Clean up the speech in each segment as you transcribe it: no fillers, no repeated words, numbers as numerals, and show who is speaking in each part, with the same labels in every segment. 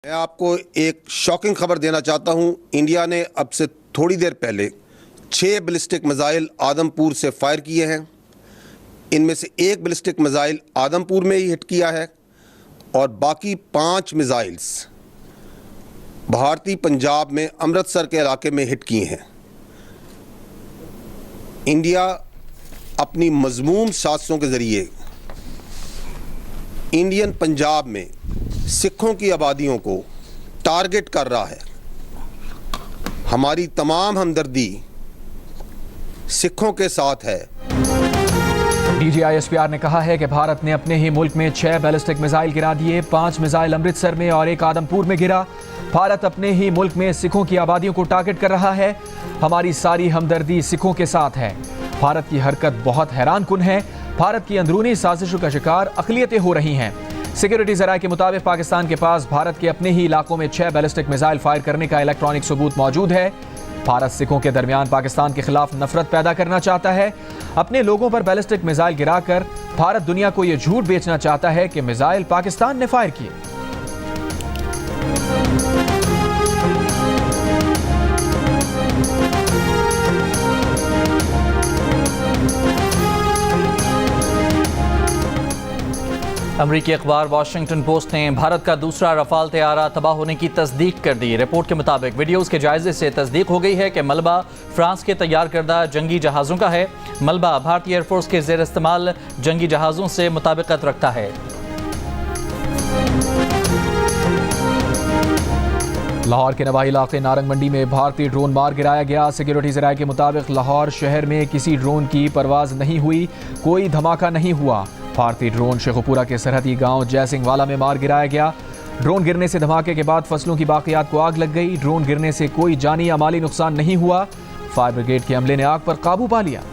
Speaker 1: मैं आपको एक शॉकिंग खबर देना चाहता हूं। इंडिया ने अब से थोड़ी देर पहले 6 बैलिस्टिक मिसाइल आदमपुर से फायर किए हैं। इनमें से एक बैलिस्टिक मिसाइल आदमपुर में ही हिट किया है और बाकी 5 मिसाइल्स भारतीय पंजाब में अमृतसर के इलाके में हिट किए हैं। इंडिया अपनी मज़मूम साजिशों के ज़रिए इंडियन पंजाब में सिखों की आबादियों को टारगेट कर रहा है। हमारी तमाम हमदर्दी सिखों के साथ है।
Speaker 2: DGISPR ने कहा है कि भारत ने अपने ही मुल्क में 6 बैलिस्टिक मिसाइल गिरा दिए। 5 मिसाइल अमृतसर में और 1 आदमपुर में गिरा। भारत अपने ही मुल्क में सिखों की आबादियों को टारगेट कर रहा है। हमारी सारी हमदर्दी सिखों के साथ है। भारत की हरकत बहुत हैरानकुन है। भारत की अंदरूनी साजिशों का शिकार अक़लियतें हो रही हैं। सिक्योरिटी ज़राए के मुताबिक पाकिस्तान के पास भारत के अपने ही इलाकों में 6 बैलिस्टिक मिसाइल फायर करने का इलेक्ट्रॉनिक सबूत मौजूद है। भारत सिखों के दरमियान पाकिस्तान के खिलाफ नफरत पैदा करना चाहता है। अपने लोगों पर बैलिस्टिक मिसाइल गिराकर भारत दुनिया को यह झूठ बेचना चाहता है कि मिसाइल पाकिस्तान ने फायर किए।
Speaker 3: अमरीकी अखबार वाशिंगटन पोस्ट ने भारत का दूसरा रफाल तैयारा तबाह होने की तस्दीक कर दी। रिपोर्ट के मुताबिक वीडियोस के जायजे से तस्दीक हो गई है कि मलबा फ्रांस के तैयार करदा जंगी जहाज़ों का है। मलबा भारतीय एयरफोर्स के ज़ेर इस्तेमाल जंगी जहाज़ों से मुताबिकत रखता है।
Speaker 2: लाहौर के नवाही इलाके नारंग मंडी में भारतीय ड्रोन मार गिराया गया। सिक्योरिटी ज़राए के मुताबिक लाहौर शहर में किसी ड्रोन की परवाज नहीं हुई, कोई धमाका नहीं हुआ। भारतीय ड्रोन शेखुपुरा के सरहदी गांव जयसिंह वाला में मार गिराया गया। ड्रोन गिरने से धमाके के बाद फसलों की बाकियात को आग लग गई। ड्रोन गिरने से कोई जानी या माली नुकसान नहीं हुआ। फायर ब्रिगेड के अमले ने आग पर काबू पा लिया।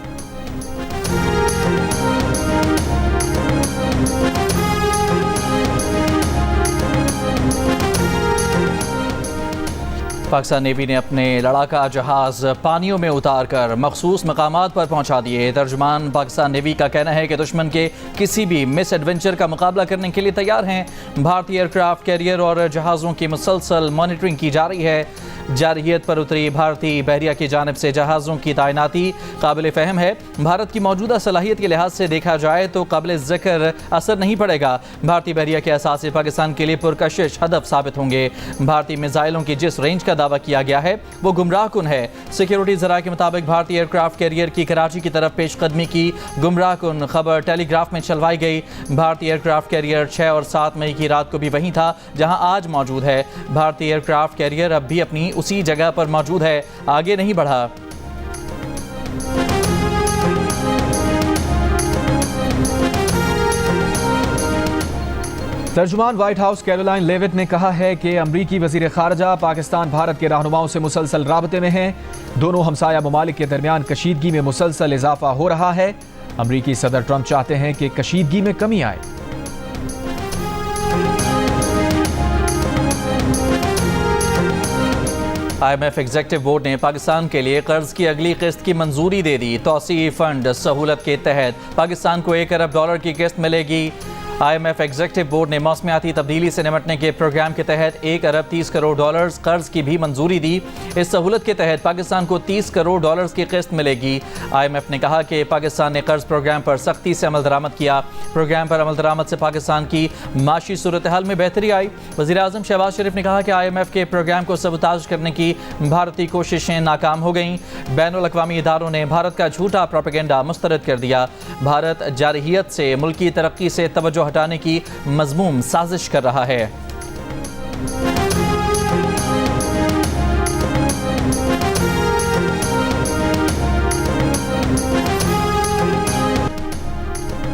Speaker 3: पाकिस्तान नेवी ने अपने लड़ाका जहाज़ पानियों में उतारकर मखसूस मकामात पर पहुंचा दिए। तर्जुमान पाकिस्तान नेवी का कहना है कि दुश्मन के किसी भी मिस एडवेंचर का मुकाबला करने के लिए तैयार हैं। भारतीय एयरक्राफ्ट कैरियर और जहाज़ों की मुसलसल मॉनिटरिंग की जा रही है। जारहियत पर उतरी भारतीय बहरिया की जानिब से जहाज़ों की तैनाती काबिल फ़हम है। भारत की मौजूदा सलाहियत के लिहाज से देखा जाए तो काबिल ज़िक्र असर नहीं पड़ेगा। भारतीय बहरिया के असासे पाकिस्तान के लिए पुरकशिश हदफ साबित होंगे। भारतीय मिसाइलों की जिस रेंज का दावा किया गया है वो गुमराहकुन है। सिक्योरिटी ज़राए के मुताबिक भारतीय एयरक्राफ्ट कैरियर की कराची की तरफ पेशकदमी की गुमराहकुन खबर टेलीग्राफ में चलवाई गई। भारतीय एयरक्राफ्ट कैरियर 6 और 7 मई की रात को भी वहीं था जहां आज मौजूद है। भारतीय एयरक्राफ्ट कैरियर अब भी अपनी उसी जगह पर मौजूद है, आगे नहीं बढ़ा।
Speaker 2: तर्जुमान व्हाइट हाउस कैरोलाइन लेविट ने कहा है कि अमरीकी वजीर खारजा पाकिस्तान भारत के रहनुमाओं से मुसलसल राबते में हैं। दोनों हमसाया ममालिक के दरमियान कशीदगी में मुसलसल इजाफा हो रहा है। अमरीकी सदर ट्रंप चाहते हैं कि कशीदगी में कमी आए।
Speaker 3: IMF एग्जेक्टिव बोर्ड ने पाकिस्तान के लिए कर्ज की अगली किस्त की मंजूरी दे दी। तौसीई फंड सहूलत के तहत पाकिस्तान को $1 अरब की किस्त मिलेगी। IMF एग्जेक्टिव बोर्ड ने मौसमियाती तब्दीली से निपटने के प्रोग्राम के तहत $1 अरब 30 करोड़ कर्ज की भी मंजूरी दी। इस सहूलत के तहत पाकिस्तान को $30 करोड़ की किस्त मिलेगी। IMF ने कहा कि पाकिस्तान ने कर्ज प्रोग्राम पर सख्ती से अमल दरामद किया। प्रोग्राम पर अमल दरामद से पाकिस्तान की माशी सूरत हाल में बेहतरी आई। वज़ीर आज़म शहबाज शरीफ ने कहा कि IMF के प्रोग्राम को सबताज करने की भारतीय कोशिशें नाकाम हो गईं। बैनुल अक़वामी इदारों ने भारत का झूठा प्रोपेगेंडा मुस्तरद कर दिया। भारत जारहियत से मुल्की तरक्की से तवज्जो हटाने की मज़मूम साजिश कर रहा है।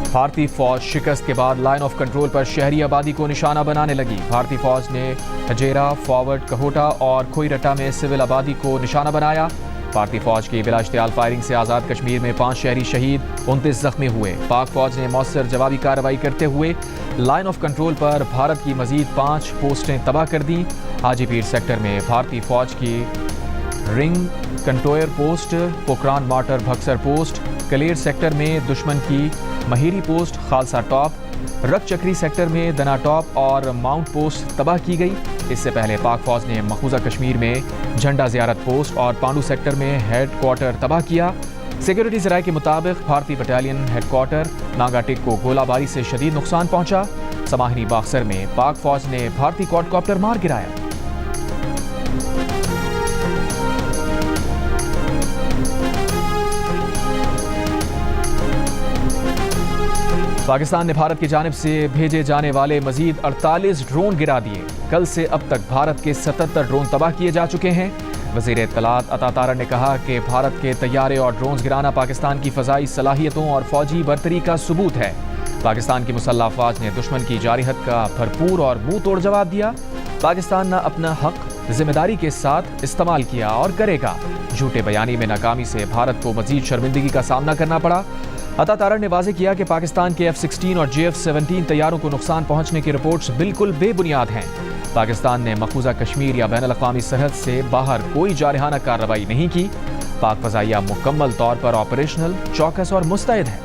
Speaker 2: भारतीय फौज शिकस्त के बाद लाइन ऑफ कंट्रोल पर शहरी आबादी को निशाना बनाने लगी। भारतीय फौज ने हजेरा, फॉरवर्ड, कहोटा और खोईरट्टा में सिविल आबादी को निशाना बनाया। भारतीय फौज की बिला इश्तियाल फायरिंग से आज़ाद कश्मीर में 5 शहरी शहीद, 29 जख्मी हुए। पाक फौज ने मौसर जवाबी कार्रवाई करते हुए लाइन ऑफ कंट्रोल पर भारत की मजीद 5 पोस्टें तबाह कर दी। हाजीपीर सेक्टर में भारतीय फौज की रिंग कंटोयर पोस्ट, पोखरान मार्टर भक्सर पोस्ट, कलेर सेक्टर में दुश्मन की महीरी पोस्ट, खालसा टॉप, रक चक्री सेक्टर में दना टॉप और माउंट पोस्ट तबाह की गई। इससे पहले पाक फौज ने मकबूजा कश्मीर में झंडा ज़ियारत पोस्ट और पांडू सेक्टर में हेड क्वार्टर तबाह किया। सिक्योरिटी ज़राए के मुताबिक भारतीय बटालियन हेड क्वार्टर नागाटिक को गोलाबारी से शदीद नुकसान पहुंचा। समाहिनी बाक्सर में पाक फौज ने भारतीय क्वाडकॉप्टर मार गिराया। पाकिस्तान ने भारत की जानिब से भेजे जाने वाले मजीद 48 ड्रोन गिरा दिए। कल से अब तक भारत के 77 ड्रोन तबाह किए जा चुके हैं। वज़ीर इत्तलात अता तारड़ ने कहा कि भारत के तैयारे और ड्रोन गिराना पाकिस्तान की फ़ज़ाई सलाहियतों और फौजी बरतरी का सबूत है। पाकिस्तान की मुसल्लह अफ़वाज ने दुश्मन की जारिहत का भरपूर और मुंह तोड़ जवाब दिया। पाकिस्तान ने अपना हक जिम्मेदारी के साथ इस्तेमाल किया और करेगा। झूठे बयानी में नाकामी से भारत को मजीद शर्मिंदगी का सामना करना पड़ा। अता तारड़ ने वाज़ेह किया कि पाकिस्तान के F-16 और JF-17 तैयारों को नुकसान पहुंचने की रिपोर्ट्स बिल्कुल बेबुनियाद हैं। पाकिस्तान ने मकबूजा कश्मीर या बैनुल अक़वामी सरहद से बाहर कोई जारहाना कार्रवाई नहीं की। पाक फ़ज़ाइया मुकम्मल तौर पर ऑपरेशनल, चौकस और मुस्तैद है।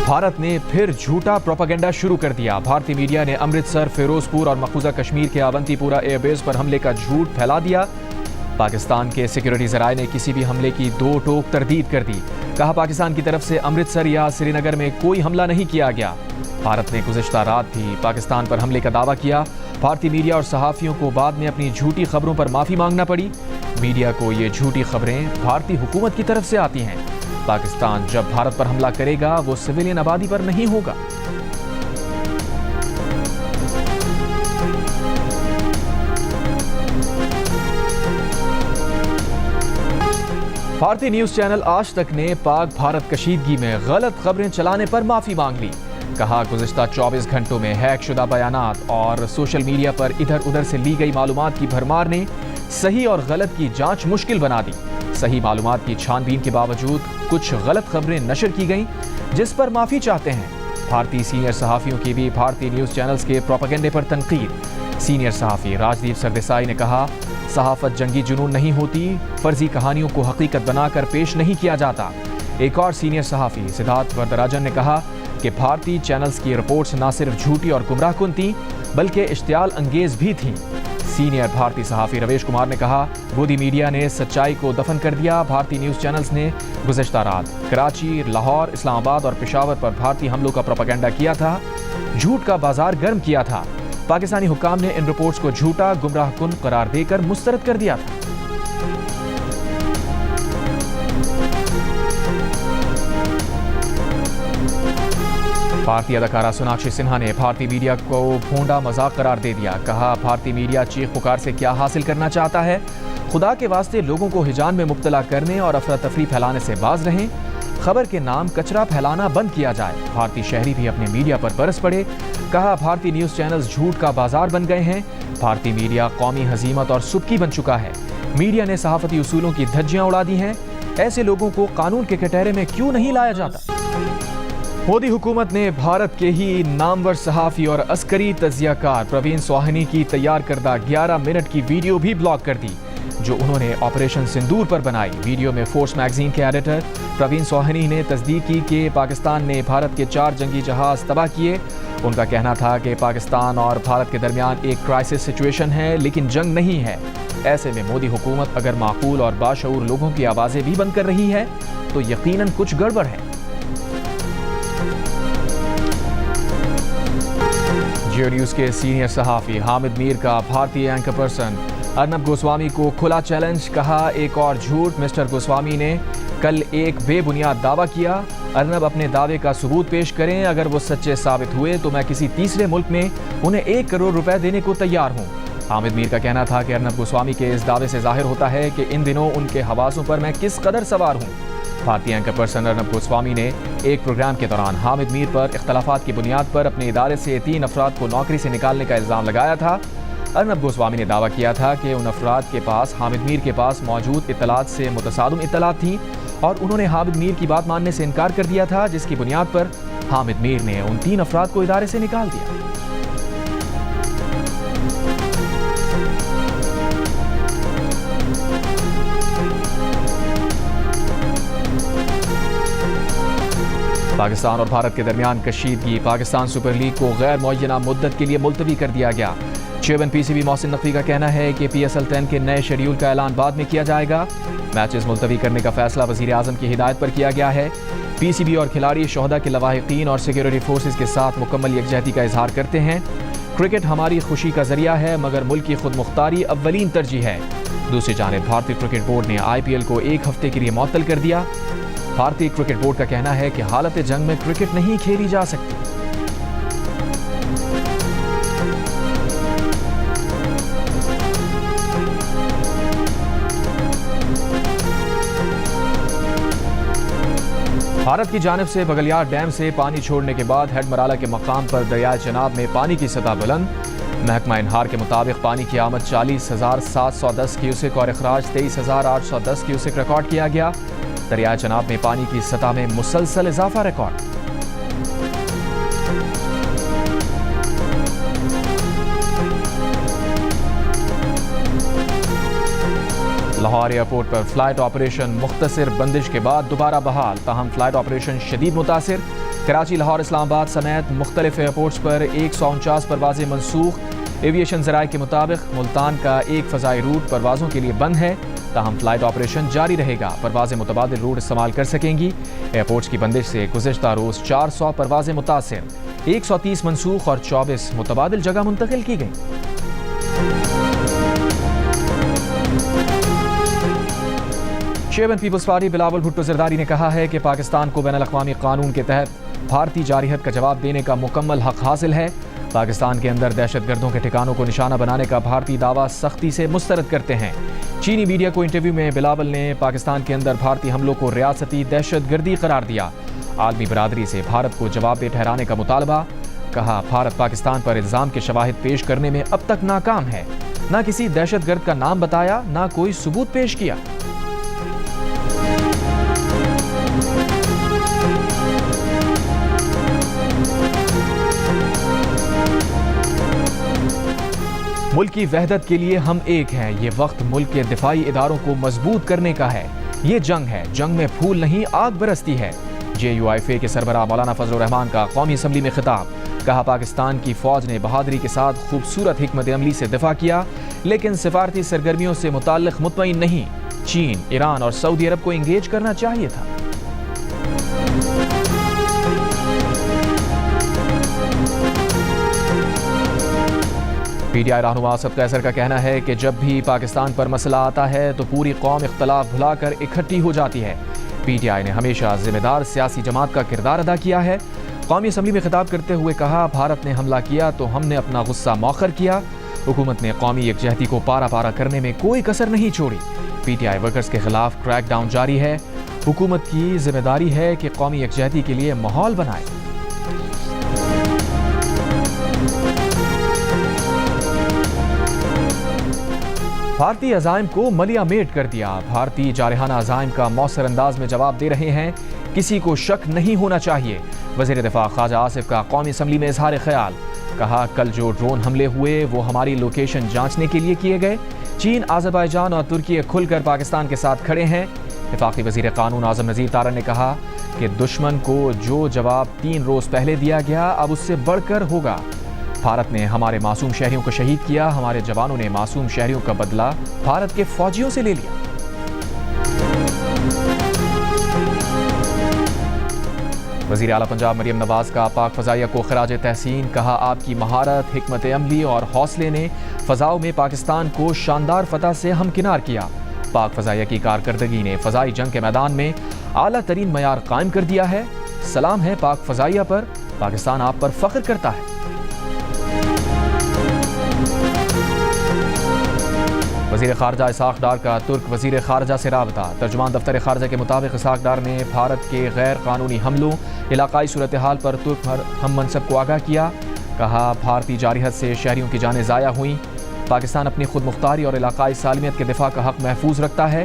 Speaker 2: भारत ने फिर झूठा प्रोपेगेंडा शुरू कर दिया। भारतीय मीडिया ने अमृतसर, फिरोजपुर और मकबूजा कश्मीर के अवंतीपुरा एयरबेस पर हमले का झूठ फैला दिया। पाकिस्तान के सिक्योरिटी ज़राए ने किसी भी हमले की दो टोक तरदीद कर दी। कहा पाकिस्तान की तरफ से अमृतसर या श्रीनगर में कोई हमला नहीं किया गया। भारत ने गुज़िश्ता रात भी पाकिस्तान पर हमले का दावा किया। भारतीय मीडिया और सहाफ़ियों को बाद में अपनी झूठी खबरों पर माफ़ी मांगना पड़ी। मीडिया को ये झूठी खबरें भारतीय हुकूमत की तरफ से आती हैं। पाकिस्तान जब भारत पर हमला करेगा वो सिविलियन आबादी पर नहीं होगा। भारतीय न्यूज चैनल आज तक ने पाक भारत कशीदगी में गलत खबरें चलाने पर माफी मांग ली। कहा गुज़िश्ता 24 घंटों में हैक शुदा बयानात और सोशल मीडिया पर इधर उधर से ली गई मालूमात की भरमार ने सही और गलत की जांच मुश्किल बना दी। सही मालूमात की छानबीन के बावजूद कुछ गलत खबरें नशर की गईं, जिस पर माफी चाहते हैं। भारतीय सीनियर सहाफ़ियों की भी भारतीय न्यूज़ चैनल्स के प्रोपेगेंडे पर तनकीद। सीनियर सहाफ़ी राजदीप सरदेसाई ने कहा सहाफ़त जंगी जुनून नहीं होती, फर्जी कहानियों को हकीकत बनाकर पेश नहीं किया जाता। एक और सीनियर सहाफ़ी सिद्धार्थ वरदराजन ने कहा कि भारतीय चैनल्स की रिपोर्ट्स न सिर्फ झूठी और गुमराहकुन थीं बल्कि इश्तियाल अंगेज भी थीं। सीनियर भारतीय सहाफ़ी रवेश कुमार ने कहा गोदी मीडिया ने सच्चाई को दफन कर दिया। भारतीय न्यूज़ चैनल्स ने गुज़िश्ता रात कराची, लाहौर, इस्लामाबाद और पेशावर पर भारतीय हमलों का प्रोपेगेंडा किया था, झूठ का बाजार गर्म किया था। पाकिस्तानी हुक्काम ने इन रिपोर्ट्स को झूठा, गुमराहकुन करार देकर मुस्तरद कर दिया था। भारतीय अदाकारा सोनाक्षी सिन्हा ने भारतीय मीडिया को भोंडा मजाक करार दे दिया। कहा भारतीय मीडिया चीख पुकार से क्या हासिल करना चाहता है। खुदा के वास्ते लोगों को हिजान में मुब्तला करने और अफरा तफरी फैलाने से बाज रहें। खबर के नाम कचरा फैलाना बंद किया जाए। भारतीय शहरी भी अपने मीडिया पर बरस पड़े। कहा भारतीय न्यूज़ चैनल्स झूठ का बाजार बन गए हैं। भारतीय मीडिया कौमी हजीमत और सुबकी बन चुका है। मीडिया ने सहाफती उसूलों की धज्जियां उड़ा दी हैं। ऐसे लोगों को कानून के कटहरे में क्यों नहीं लाया जाता। मोदी हुकूमत ने भारत के ही नामवर सहाफ़ी और अस्करी तजियाकार प्रवीण सोहानी की तैयार करदा 11 मिनट की वीडियो भी ब्लॉक कर दी, जो उन्होंने ऑपरेशन सिंदूर पर बनाई। वीडियो में फोर्स मैगजीन के एडिटर प्रवीण सोहानी ने तस्दीक की कि पाकिस्तान ने भारत के 4 जंगी जहाज तबाह किए। उनका कहना था कि पाकिस्तान और भारत के दरमियान एक क्राइसिस सिचुएशन है, लेकिन जंग नहीं है। ऐसे में मोदी हुकूमत अगर माकूल और बाशऊर लोगों की आवाज़ें भी बंद कर रही है तो यकीनन कुछ गड़बड़ है। जियो न्यूज़ के सीनियर सहाफ़ी हामिद मीर का भारतीय एंकर पर्सन अर्नब गोस्वामी को खुला चैलेंज। कहा एक और झूठ। मिस्टर गोस्वामी ने कल एक बेबुनियाद दावा किया। अर्नब अपने दावे का सबूत पेश करें। अगर वो सच्चे साबित हुए तो मैं किसी तीसरे मुल्क में उन्हें 1 करोड़ रुपए देने को तैयार हूँ। हामिद मीर का कहना था कि अर्नब गोस्वामी के इस दावे से जाहिर होता है कि इन दिनों उनके हवासों पर मैं किस कदर सवार हूँ। भारतीय एंकर पर्सन अर्नब गोस्वामी ने एक प्रोग्राम के दौरान हामिद मीर पर इख्तलाफात की बुनियाद पर अपने इदारे से 3 अफराद को नौकरी से निकालने का इल्ज़ाम लगाया था। अर्नब गोस्वामी ने दावा किया था कि उन अफराद के पास हामिद मीर के पास मौजूद इत्तलात से मुतसादम इत्तलात थीं और उन्होंने हामिद मीर की बात मानने से इनकार कर दिया था, जिसकी बुनियाद पर हामिद मीर ने उन 3 अफराद को इदारे से निकाल दिया। पाकिस्तान और भारत के दरमियान कशीदगी। पाकिस्तान सुपर लीग को गैर मुअय्यना मुद्दत के लिए मुलतवी कर दिया गया। चेयरमैन पीसीबी मोहसिन नकवी का कहना है कि PSL 10 के नए शेड्यूल का ऐलान बाद में किया जाएगा। मैचेस मुलतवी करने का फैसला वज़ीर आज़म की हिदायत पर किया गया है। पीसीबी और खिलाड़ी शोहदा के लवाहिकीन और सिक्योरिटी फोर्सेज के साथ मुकम्मल यकजहती का इजहार करते हैं। क्रिकेट हमारी खुशी का जरिया है, मगर मुल्क की खुद मुख्तारी अव्वलीन तरजीह है। दूसरी जानिब भारतीय क्रिकेट बोर्ड ने IPL को 1 हफ्ते के लिए मुअत्तल कर दिया। भारतीय क्रिकेट बोर्ड का कहना है कि हालत जंग में क्रिकेट नहीं खेली जा सकती। भारत की जानिब से बगलियार डैम से पानी छोड़ने के बाद हेडमराला के मकाम पर दरियाए चनाब में पानी की सतह बुलंद। महकमा इनहार के मुताबिक पानी की आमद 40,710 क्यूसेक और अखराज 23,810 क्यूसेक रिकॉर्ड किया गया। दरियाए चनाब में पानी की सतह में मुसलसल इजाफा रिकॉर्ड। लाहौर एयरपोर्ट पर फ्लाइट ऑपरेशन मुख्तसर बंदिश के बाद दोबारा बहाल, ताहम फ्लाइट ऑपरेशन शदीद मुतासिर। कराची, लाहौर, इस्लामाबाद समेत मुख्तलिफ एयरपोर्ट्स पर 149 परवाजें मनसूख। एविएशन ज़राए के मुताबिक मुल्तान का एक फ़ज़ाई रूट परवाज़ों के लिए बंद है, ताहम फ्लाइट ऑपरेशन जारी रहेगा। परवाजें मुतबादिल रूट इस्तेमाल कर सकेंगी। एयरपोर्ट्स की बंदिश से गुज़िश्ता रोज़ 400 परवाजें मुतासिर, 130 मनसूख और 24 मुतबादिल जगह मुंतकिल की गई। चेयरमैन पीपल्स पार्टी बिलावल भुट्टो जरदारी ने कहा है कि पाकिस्तान को बैनुल अक़वामी कानून के तहत भारतीय जारियत का जवाब देने का मुकम्मल हक हासिल है। पाकिस्तान के अंदर दहशतगर्दों के ठिकानों को निशाना बनाने का भारतीय दावा सख्ती से मुस्तरद करते हैं। चीनी मीडिया को इंटरव्यू में बिलावल ने पाकिस्तान के अंदर भारतीय हमलों को रियासती दहशतगर्दी करार दिया। आलमी बरादरी से भारत को जवाबदेह ठहराने का मुतालबा। कहा, भारत पाकिस्तान पर इल्ज़ाम के शवाहिद पेश करने में अब तक नाकाम है। न किसी दहशतगर्द का नाम बताया, न कोई सबूत पेश किया। मुल्क की वहदत के लिए हम एक हैं। ये वक्त मुल्क के दिफाई इदारों को मजबूत करने का है। ये जंग है, जंग में फूल नहीं आग बरसती है। JUIFA के सरबराह मौलाना फजलुर रहमान का कौमी असम्बली में खिताब। कहा, पाकिस्तान की फौज ने बहादुरी के साथ खूबसूरत हिकमत अमली से दिफा किया, लेकिन सिफारती सरगर्मियों से मुताल्लिक मुतमईन नहीं। चीन, ईरान और सऊदी अरब को इंगेज करना चाहिए था। PTI रहनुमा असद कैसर का कहना है कि जब भी पाकिस्तान पर मसला आता है तो पूरी कौम इख्तलाफ भुलाकर इकट्ठी हो जाती है। PTI ने हमेशा जिम्मेदार सियासी जमात का किरदार अदा किया है। कौमी असम्बली में खिताब करते हुए कहा, भारत ने हमला किया तो हमने अपना गुस्सा मौखर किया। हुकूमत ने कौमी यकजहती को पारा पारा करने में कोई कसर नहीं छोड़ी। PTI वर्कर्स के खिलाफ क्रैकडाउन जारी है। हुकूमत की जिम्मेदारी है कि कौमी यकजहती के लिए माहौल बनाए। भारतीय अज़ाइम को मलिया मेट कर दिया। भारतीय जारहाना अज़ाइम का मौसर अंदाज में जवाब दे रहे हैं। किसी को शक नहीं होना चाहिए। वज़ीर दिफा ख्वाजा आसिफ का कौमी असम्बली में इजहार ख्याल। कहा, कल जो ड्रोन हमले हुए वो हमारी लोकेशन जांचने के लिए किए गए। चीन, आज़रबाईजान और तुर्की खुलकर पाकिस्तान के साथ खड़े हैं। वफाकी वज़ीर कानून आज़म नज़ीर तारन ने कहा कि दुश्मन को जो जवाब 3 रोज़ पहले दिया गया अब उससे बढ़कर होगा। भारत ने हमारे मासूम शहरियों को शहीद किया। हमारे जवानों ने मासूम शहरियों का बदला भारत के फौजियों से ले लिया। वज़ीर आला पंजाब मरियम नवाज का पाक फ़ज़ाइया को खराज तहसीन। कहा, आपकी महारत, हिकमत अमली और हौसले ने फ़ज़ाओं में पाकिस्तान को शानदार फतह से हमकिनार किया। पाक फ़ज़ाइया की कारकर्दगी ने फ़ज़ाई जंग के मैदान में आला तरीन मयार कायम कर दिया है। सलाम है पाक फ़ज़ाइया पर, पाकिस्तान आप पर फ़ख्र करता है। वज़ीर ख़ारजा इसहाक़ डार का तुर्क वज़ीर ख़ारजा से राबता। तर्जुमान दफ्तर ख़ारजा के मुताबिक इसहाक़ डार ने भारत के गैर कानूनी हमलों, इलाकाई सूरत हाल पर तुर्क हम मनसब को आगाह किया। कहा, भारतीय जारहत से शहरियों की जानें ज़ाया हुई। पाकिस्तान अपनी खुद मुख्तारी और इलाकाई सालमियत के दिफा का हक़ महफूज रखता है।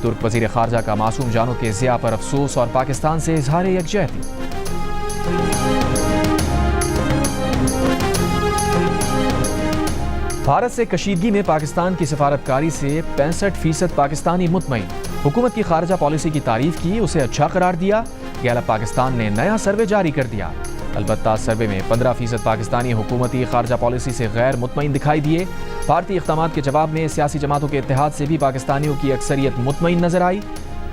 Speaker 2: तुर्क वज़ीर ख़ारजा का मासूम जानों के ज़िया पर अफसोस और पाकिस्तान से इजहार यकजहती। भारत से कशीदगी में पाकिस्तान की सफारतकारी से 65% पाकिस्तानी मुतमईन। हुकूमत की खारजा पॉलिसी की तारीफ की, उसे अच्छा करार दिया। गैलप पाकिस्तान ने नया सर्वे जारी कर दिया। अलबत्ता सर्वे में 15% पाकिस्तानी हुकूमती खारजा पॉलिसी से गैर मुतमईन दिखाई दिए। भारतीय इक़दामात के जवाब में सियासी जमातों के इत्तेहाद से भी पाकिस्तानियों की अक्सरियत मुतमईन नजर आई।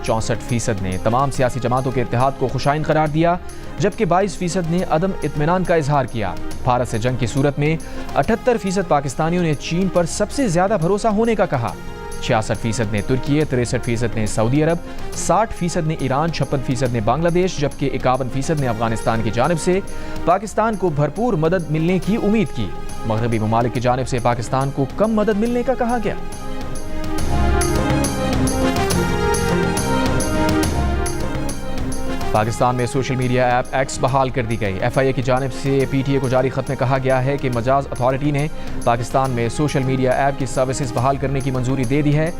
Speaker 2: 64% ने तमाम सियासी जमातों के इत्तेहाद को खुशाइन करार दिया, जबकि 22% ने अदम इत्मीनान का इजहार किया। भारत से जंग की सूरत में 78% पाकिस्तानियों ने चीन पर सबसे ज्यादा भरोसा होने का कहा। 66% ने तुर्की, 63% ने सऊदी अरब, 60% ने ईरान, 56% ने बांग्लादेश, जबकि 51% ने अफगानिस्तान की जानिब से पाकिस्तान को भरपूर मदद मिलने की उम्मीद की। मगरबी ममालिक की जानिब से पाकिस्तान को कम मदद मिलने का कहा गया। पाकिस्तान में सोशल मीडिया ऐप एक्स बहाल कर दी गई। FIA की जानिब से PTA को जारी खत में कहा गया है कि मजाज अथॉरिटी ने पाकिस्तान में सोशल मीडिया ऐप की सर्विसेज बहाल करने की मंजूरी दे दी है।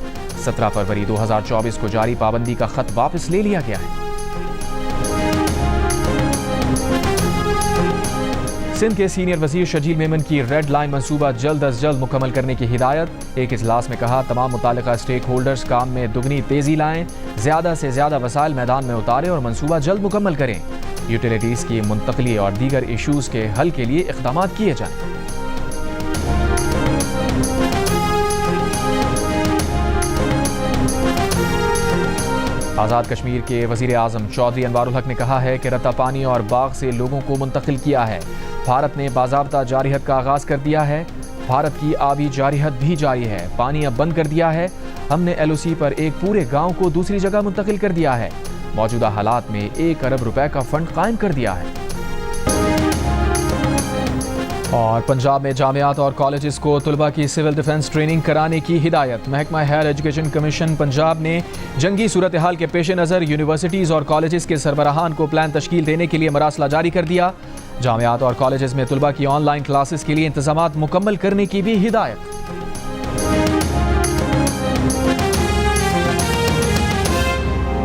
Speaker 2: 17 फरवरी 2024 को जारी पाबंदी का खत वापस ले लिया गया है। सिंध के सीनियर वजीर शजील मेमन की रेड लाइन मंसूबा जल्द अज जल्द मुकम्मल करने की हिदायत। एक इजलास में कहा, तमाम मुतालिका स्टेक होल्डर्स काम में दुगनी तेजी लाएं, ज्यादा से ज्यादा वसाइल मैदान में उतारें और मंसूबा जल्द मुकम्मल करें। यूटिलिटीज की मुंतकली और दीगर इशूज के हल के लिए इक़दाम किए जाएं। आज़ाद कश्मीर के वज़ीर आज़म चौधरी अनवारुल हक ने कहा है कि रत्ता पानी और बाग से लोगों को मुंतकिल किया है। भारत ने बाज़ाब्ता जारिहत का आगाज़ कर दिया है। भारत की आबी जारिहत भी जारी है। पानी अब बंद कर दिया है। हमने LOC पर एक पूरे गांव को दूसरी जगह मुंतकिल कर दिया है। मौजूदा हालात में 1 अरब रुपए का फंड कायम कर दिया है। और पंजाब में जामियात और कॉलेजेस को तलबा की सिविल डिफेंस ट्रेनिंग कराने की हिदायत। महकमा हायर एजुकेशन कमीशन पंजाब ने जंगी सूरत हाल के पेश नज़र यूनिवर्सिटीज़ और कॉलेजेस के सरबराहान को प्लान तश्कील देने के लिए मरासला जारी कर दिया। जामियात और कॉलेजेस में तलबा की ऑनलाइन क्लासेस के लिए इंतजामात मुकम्मल करने की भी हिदायत।